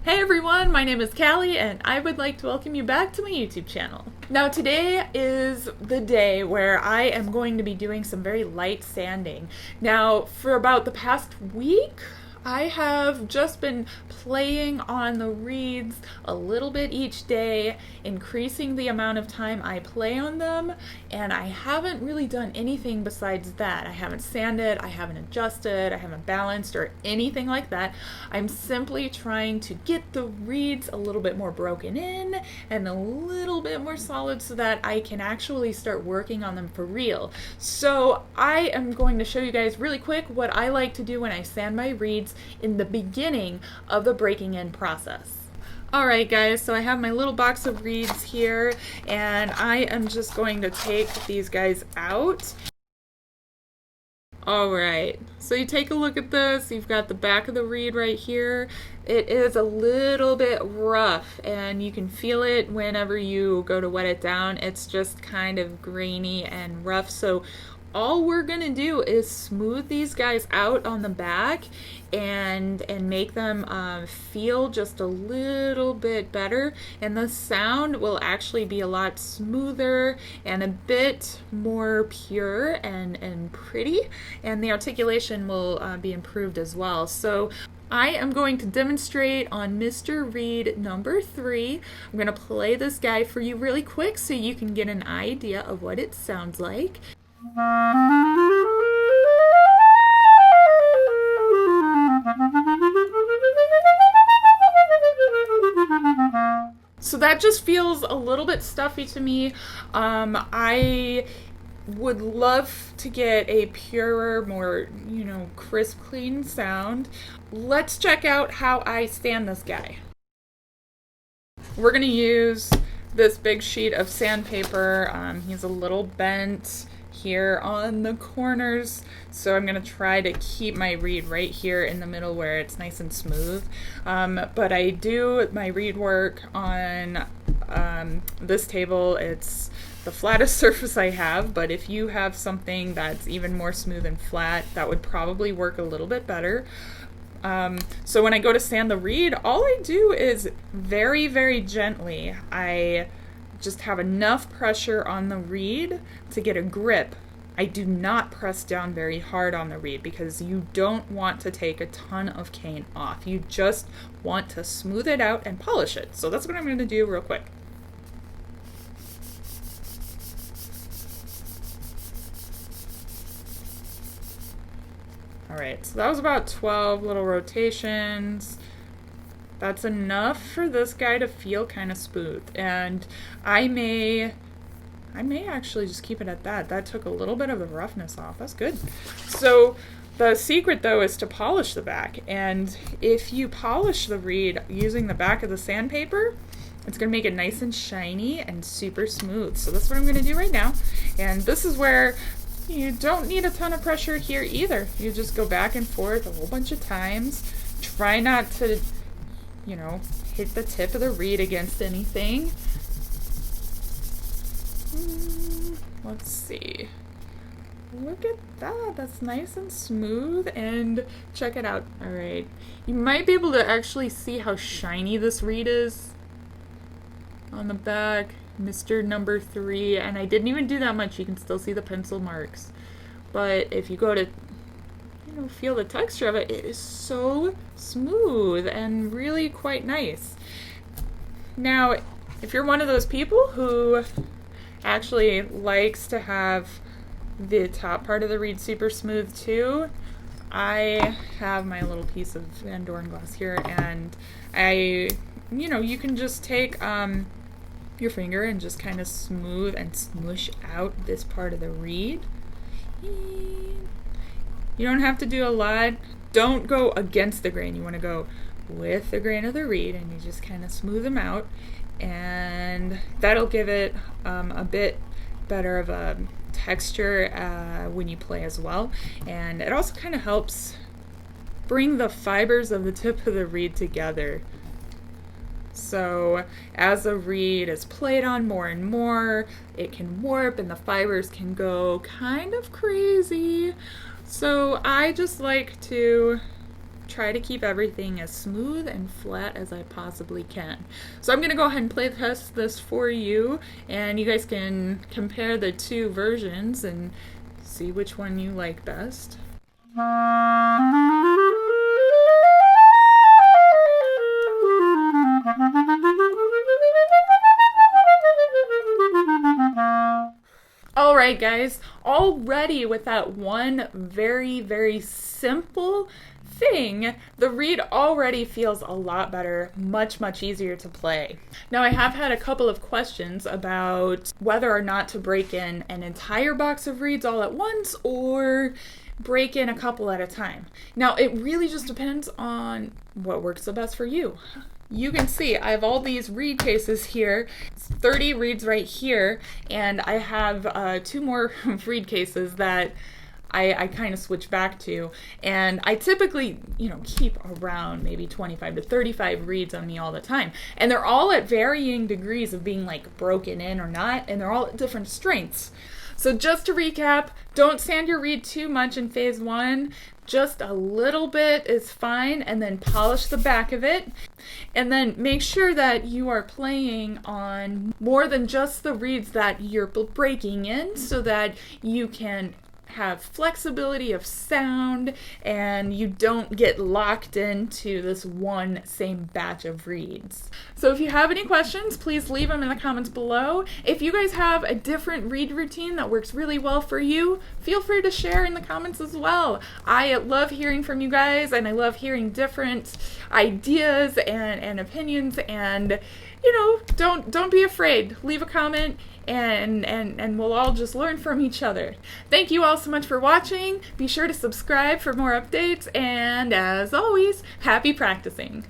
Hey everyone, my name is Callie and I would like to welcome you back to my YouTube channel. Now today is the day where I am going to be doing some very light sanding. Now for about the past week, I have just been playing on the reeds a little bit each day, increasing the amount of time I play on them, and I haven't really done anything besides that. I haven't sanded, I haven't adjusted, I haven't balanced or anything like that. I'm simply trying to get the reeds a little bit more broken in and a little bit more solid so that I can actually start working on them for real. So I am going to show you guys really quick what I like to do when I sand my reeds in the beginning of the breaking in process. Alright guys, so I have my little box of reeds here and I am just going to take these guys out. Alright, so you take a look at this, you've got the back of the reed right here. It is a little bit rough and you can feel it whenever you go to wet it down. It's just kind of grainy and rough, so all we're gonna do is smooth these guys out on the back and make them feel just a little bit better, and the sound will actually be a lot smoother and a bit more pure and pretty, and the articulation will be improved as well. So I am going to demonstrate on Mr. Reed number 3. I'm going to play this guy for you really quick so you can get an idea of what it sounds like. So that just feels a little bit stuffy to me. I would love to get a purer, more, crisp, clean sound. Let's check out how I sand this guy. We're gonna use this big sheet of sandpaper. He's a little bent here on the corners, so I'm gonna try to keep my reed right here in the middle where it's nice and smooth. But I do my reed work on this table. It's the flattest surface I have, but if you have something that's even more smooth and flat, that would probably work a little bit better. So when I go to sand the reed, all I do is very, very gently, I just have enough pressure on the reed to get a grip. I do not press down very hard on the reed because you don't want to take a ton of cane off. You just want to smooth it out and polish it. So that's what I'm going to do real quick. Alright, so that was about 12 little rotations. That's enough for this guy to feel kind of smooth, and I may actually just keep it at that. That took a little bit of the roughness off. That's good. So the secret though is to polish the back, and if you polish the reed using the back of the sandpaper, it's going to make it nice and shiny and super smooth. So that's what I'm going to do right now, and this is where you don't need a ton of pressure here either. You just go back and forth a whole bunch of times. Try not to hit the tip of the reed against anything. Let's see. Look at that. That's nice and smooth, and check it out. Alright. You might be able to actually see how shiny this reed is on the back. Mr. number 3, and I didn't even do that much. You can still see the pencil marks. But if you go to feel the texture of it, it is so smooth and really quite nice. Now, if you're one of those people who actually likes to have the top part of the reed super smooth too, I have my little piece of Van Doren glass here, and you can just take your finger and just kind of smooth and smush out this part of the reed. You don't have to do a lot. Don't go against the grain. You want to go with the grain of the reed, and you just kind of smooth them out, and that'll give it a bit better of a texture when you play as well. And it also kind of helps bring the fibers of the tip of the reed together. So as the reed is played on more and more, it can warp and the fibers can go kind of crazy. So I just like to try to keep everything as smooth and flat as I possibly can. So I'm going to go ahead and play test this for you, and you guys can compare the two versions and see which one you like best. Alright guys, already with that one very, very simple thing, the reed already feels a lot better, much, much easier to play. Now I have had a couple of questions about whether or not to break in an entire box of reeds all at once or break in a couple at a time. Now it really just depends on what works the best for you. You can see I have all these reed cases here. It's 30 reeds right here, and I have 2 more reed cases that I kind of switch back to, and I typically, keep around maybe 25 to 35 reeds on me all the time, and they're all at varying degrees of being like broken in or not, and they're all at different strengths. So just to recap, don't sand your reed too much in phase 1. Just a little bit is fine, and then polish the back of it. And then make sure that you are playing on more than just the reeds that you're breaking in, so that you can have flexibility of sound and you don't get locked into this one same batch of reeds. So if you have any questions, please leave them in the comments below. If you guys have a different reed routine that works really well for you, feel free to share in the comments as well. I love hearing from you guys, and I love hearing different ideas and opinions, and don't be afraid. Leave a comment, and we'll all just learn from each other. Thank you all so much for watching. Be sure to subscribe for more updates, and as always, happy practicing.